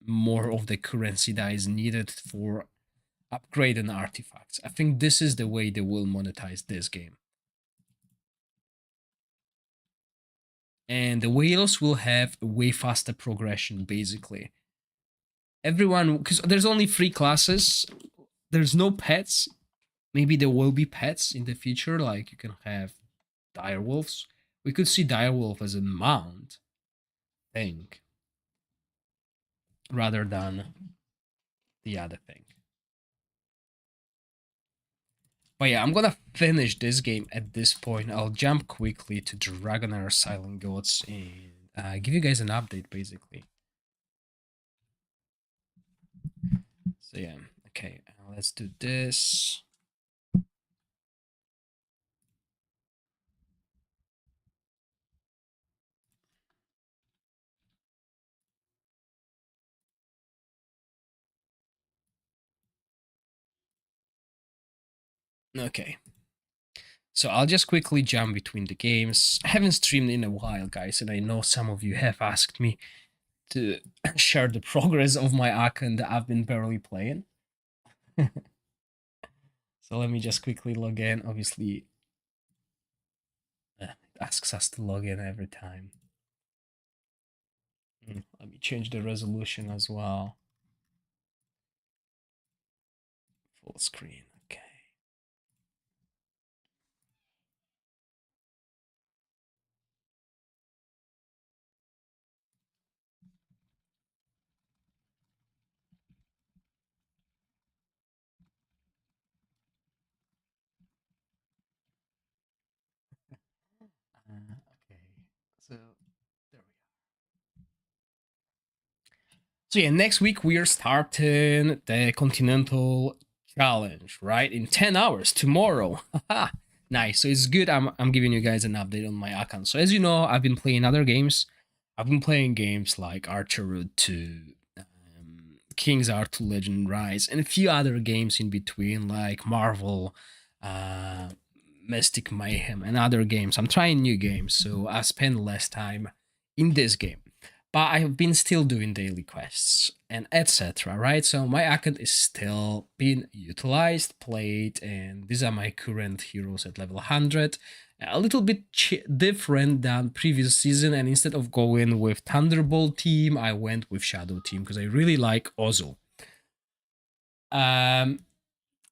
Speaker 1: more of the currency that is needed for upgrading artifacts. I think this is the way they will monetize this game. And the whales will have a way faster progression, basically. Everyone, because there's only 3 classes, there's no pets. Maybe there will be pets in the future, like you can have direwolves. We could see direwolf as a mount thing rather than the other thing. But yeah, I'm gonna finish this game at this point. I'll jump quickly to DragonHeir Silent Gods and give you guys an update, basically. So yeah, okay, let's do this. Okay. So I'll just quickly jump between the games. I haven't streamed in a while, guys, and I know some of you have asked me to share the progress of my account that I've been barely playing. So let me just quickly log in. Obviously, it asks us to log in every time. Let me change the resolution as well. Full screen, okay. Okay, so there we are. So yeah, next week we are starting the Continental Challenge, right? In 10 hours tomorrow. Nice. So it's good. I'm giving you guys an update on my account. So as you know, I've been playing other games. I've been playing games like Archer Road 2, King's Art to Legend Rise, and a few other games in between, like Marvel, uh, Mystic Mayhem, and other games. I'm trying new games, so I spend less time in this game. But I've been still doing daily quests and etc. Right? So my account is still being utilized, played, and these are my current heroes at level 100. a little bit different than previous season, and instead of going with Thunderbolt team, I went with Shadow team because I really like Ozo.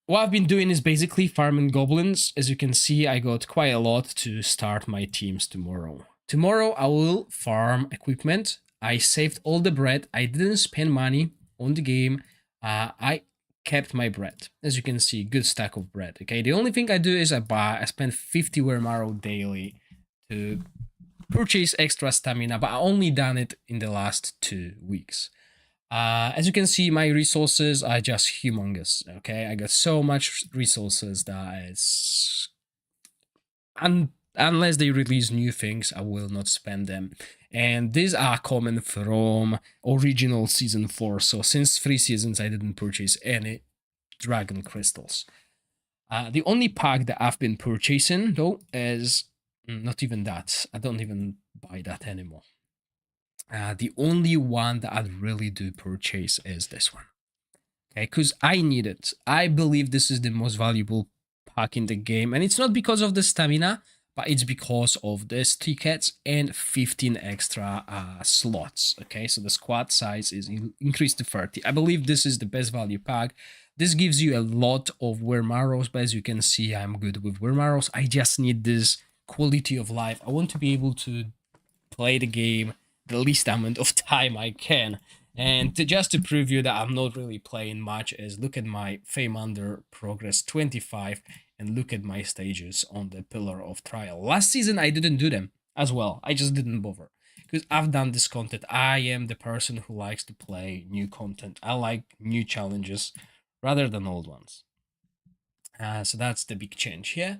Speaker 1: What I've been doing is basically farming goblins. As you can see, I got quite a lot to start my teams tomorrow. Tomorrow I will farm equipment. I saved all the bread. I didn't spend money on the game. I kept my bread. As you can see, good stack of bread. Okay, the only thing I do is I spend 50 Wermaro daily to purchase extra stamina, but I only done it in the last 2 weeks. As you can see, my resources are just humongous. Okay, I got so much resources that is, unless they release new things, I will not spend them. And these are common from original season 4. So since 3 seasons, I didn't purchase any dragon crystals. The only pack that I've been purchasing though is not even that. I don't even buy that anymore. The only one that I really do purchase is this one. Okay, because I need it. I believe this is the most valuable pack in the game, and it's not because of the stamina, but it's because of this tickets and 15 extra slots. Okay, so the squad size is increased to 30. I believe this is the best value pack. This gives you a lot of Wermaros, but as you can see, I'm good with Wermaros. I just need this quality of life. I want to be able to play the game the least amount of time I can. And just to prove you that I'm not really playing much is look at my Fame Under progress 25 and look at my stages on the Pillar of Trial. Last season I didn't do them as well. I just didn't bother because I've done this content. I am the person who likes to play new content. I like new challenges rather than old ones. So that's the big change here.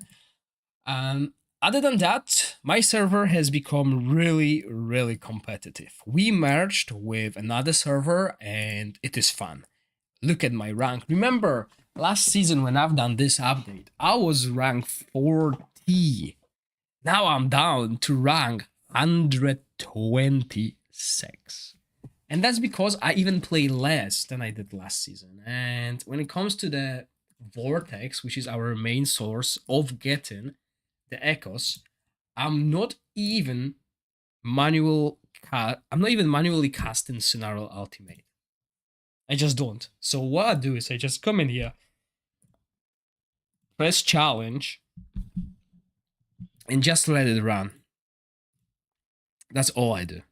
Speaker 1: Other than that, my server has become really, really competitive. We merged with another server and it is fun. Look at my rank. Remember, last season when I've done this update, I was rank 40. Now I'm down to rank 126. And that's because I even play less than I did last season. And when it comes to the Vortex, which is our main source of getting the echoes, I'm not even manually casting Scenario Ultimate. I just don't. So what I do is I just come in here, press challenge, and just let it run. That's all I do.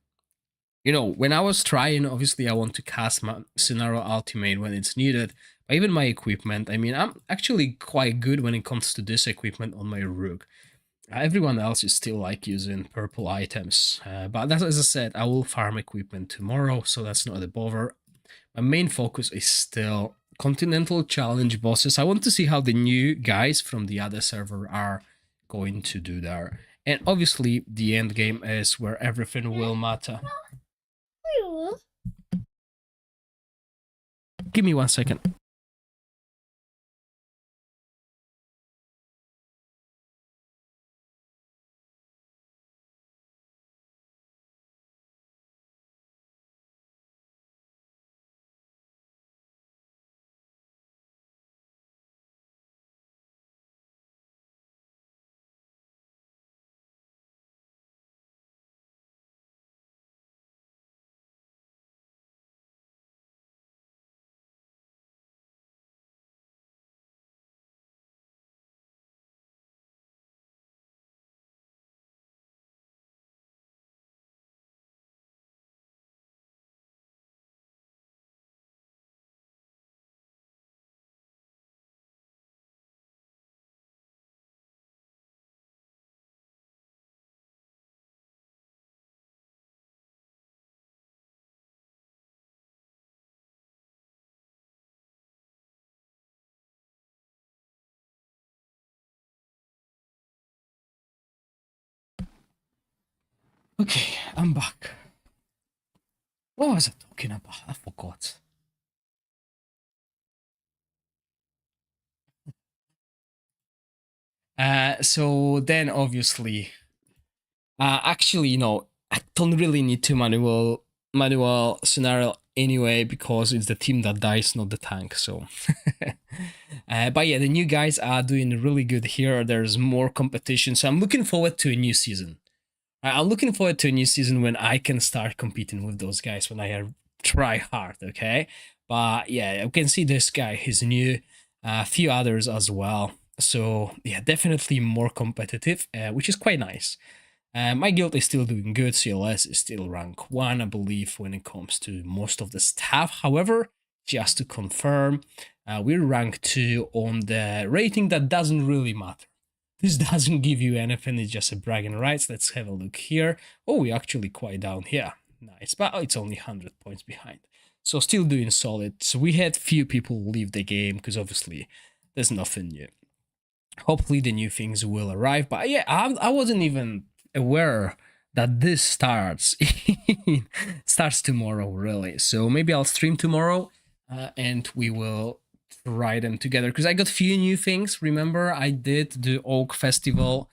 Speaker 1: You know, when I was trying, obviously I want to cast my Scenario Ultimate when it's needed. But even my equipment, I mean, I'm actually quite good when it comes to this equipment on my Rook. Everyone else is still like using purple items, but that's, as I said, I will farm equipment tomorrow, so that's not a bother. My main focus is still Continental Challenge bosses. I want to see how the new guys from the other server are going to do there. And obviously the end game is where everything will matter. Give me 1 second. Okay, I'm back. What was I talking about? I forgot. So then obviously, actually, you know, I don't really need to manual scenario anyway because it's the team that dies, not the tank. So But yeah, the new guys are doing really good here. There's more competition, so I'm looking forward to a new season. I'm looking forward to a new season when I can start competing with those guys when I try hard. Okay, but yeah, you can see this guy. He's new. A few others as well. So yeah, definitely more competitive, which is quite nice. My guild is still doing good. CLS is still rank 1, I believe, when it comes to most of the stuff. However, just to confirm, we're rank 2 on the rating that doesn't really matter. This doesn't give you anything, it's just a bragging rights. Let's have a look here. Oh, we're actually quite down here. Nice, but it's only 100 points behind. So still doing solid. So we had few people leave the game because obviously there's nothing new. Hopefully the new things will arrive. But yeah, I wasn't even aware that this starts starts tomorrow, really. So maybe I'll stream tomorrow, and we will try them together because I got few new things. Remember, I did the Oak Festival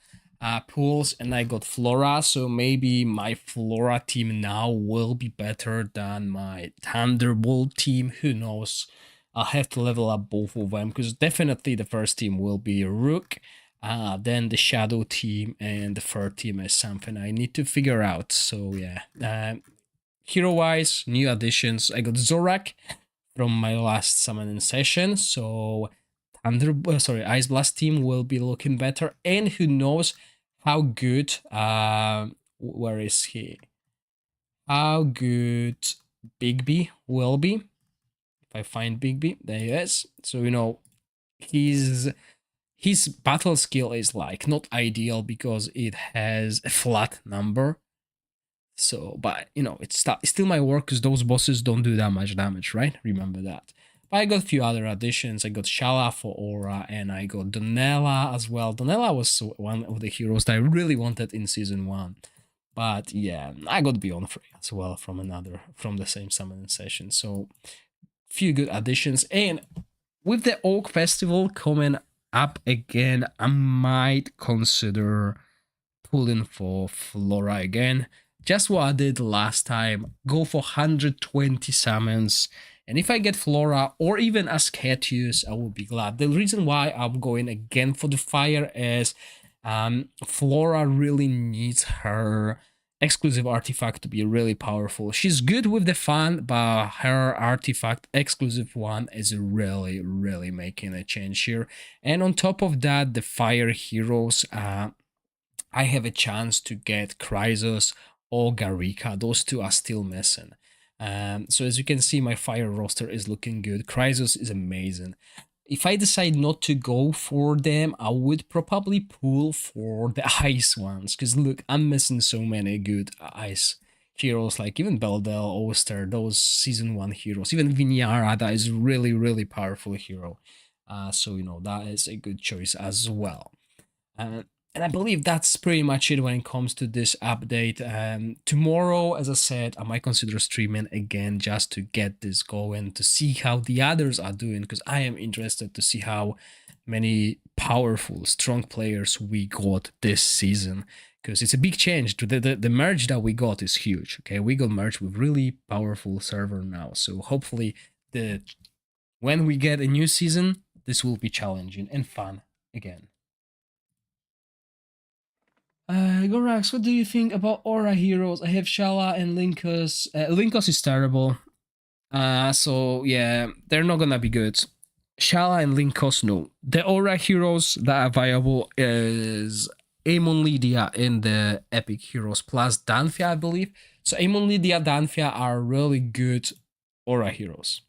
Speaker 1: pools and I got Flora, so maybe my Flora team now will be better than my Thunderbolt team. Who knows? I'll have to level up both of them because definitely the first team will be Rook, then the Shadow team, and the third team is something I need to figure out. So yeah, hero wise, new additions. I got Zorak from my last summoning session, so Ice Blast team will be looking better, and who knows how good? Where is he? How good Bigby will be? If I find Bigby, there he is. So his battle skill is like not ideal because it has a flat number. So, but it's still my work because those bosses don't do that much damage, right? Remember that. But I got a few other additions. I got Shala for Aura, and I got Donella as well. Donella was one of the heroes that I really wanted in season 1. But yeah, I got Beyond Free as well from the same summoning session. So few good additions, and with the Oak Festival coming up again, I might consider pulling for Flora again. Just what I did last time. Go for 120 summons. And if I get Flora or even Ascetius, I will be glad. The reason why I'm going again for the fire is Flora really needs her exclusive artifact to be really powerful. She's good with the fun, but her artifact exclusive one is really, really making a change here. And on top of that, the fire heroes, I have a chance to get Chrysos or Garika. Those two are still missing. So as you can see, my fire roster is looking good. Chrysos is amazing. If I decide not to go for them, I would probably pull for the ice ones. Because look, I'm missing so many good ice heroes, like even Beldel, Oster, those season 1 heroes. Even Vinyara, that is really, really powerful hero. So, that is a good choice as well. And I believe that's pretty much it when it comes to this update. Tomorrow, as I said, I might consider streaming again just to get this going, to see how the others are doing, because I am interested to see how many powerful, strong players we got this season, because it's a big change. The merge that we got is huge. Okay, we got merged with really powerful server now, so hopefully when we get a new season, this will be challenging and fun again. Gorax, what do you think about Aura heroes? I have Shala and Linkos. Linkos is terrible. So yeah, they're not gonna be good. Shala and Linkos, no. The Aura heroes that are viable is Amon Lydia in the Epic Heroes plus Danthia, I believe. So Amon Lydia, Danthia are really good Aura heroes.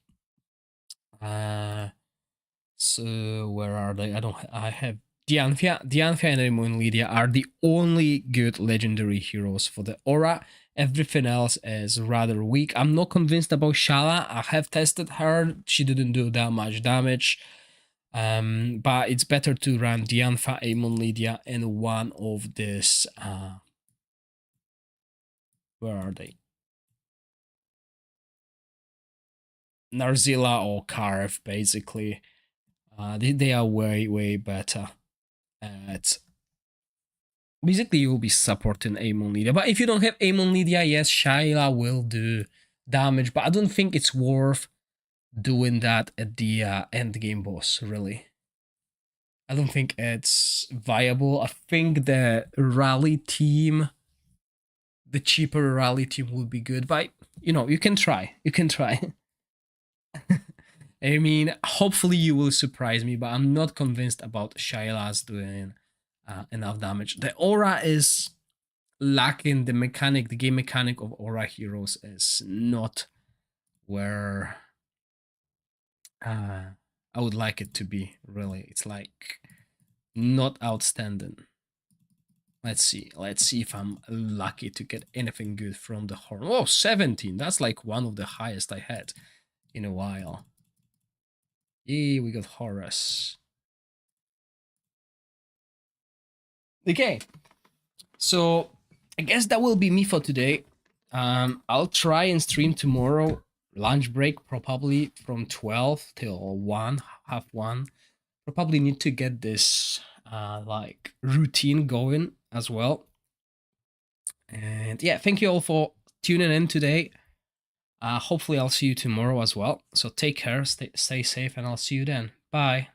Speaker 1: So where are they? I have Dianthia and Amon Lydia are the only good legendary heroes for the Aura. Everything else is rather weak. I'm not convinced about Shala. I have tested her. She didn't do that much damage. But it's better to run Dianthia, Amon Lydia, and one of this. Where are they? Narzilla or Karv, basically. They are way, way better. It's basically you'll be supporting Amon Lydia. But if you don't have Amon Lydia, yes, Shyla will do damage, but I don't think it's worth doing that at the end game boss, really. I don't think it's viable. I think the rally team, the cheaper rally team would be good, but you know, you can try. You can try. I mean, hopefully you will surprise me, but I'm not convinced about Shayla's doing enough damage. The aura is lacking. The mechanic, the game mechanic of aura heroes is not where I would like it to be, really. It's like not outstanding. Let's see. Let's see if I'm lucky to get anything good from the horn. Oh, 17. That's like one of the highest I had in a while. Yeah, we got Horus. Okay. So I guess that will be me for today. I'll try and stream tomorrow. Lunch break probably from 12 till 1, half 1. Probably need to get this like routine going as well. And yeah, thank you all for tuning in today. Hopefully I'll see you tomorrow as well. So take care, stay safe, and I'll see you then. Bye.